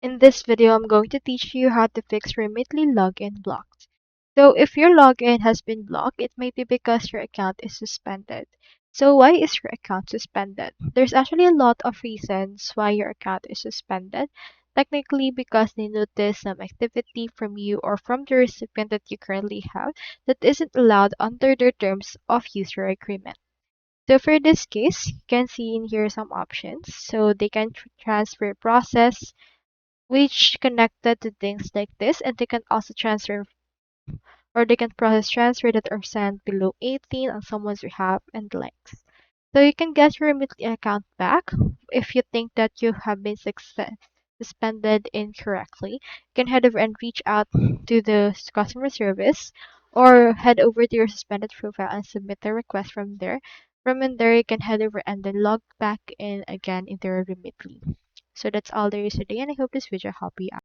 In this video, I'm going to teach you how to fix Remitly Login Blocked. So if your login has been blocked, it may be because your account is suspended. So why is your account suspended? There's actually a lot of reasons why your account is suspended. Technically, because they notice some activity from you or from the recipient that you currently have that isn't allowed under their terms of user agreement. So for this case, you can see in here some options. So they can transfer process, which connected to things like this, and they can also transfer or they can process transfer that are sent below 18 on someone's behalf and links. So you can get your Remitly account back if you think that you have been suspended incorrectly. You can head over and reach out to the customer service or head over to your suspended profile and submit a request from there. From in there, you can head over and then log back in again into your Remitly. So that's all there is today, and I hope this video helped you out.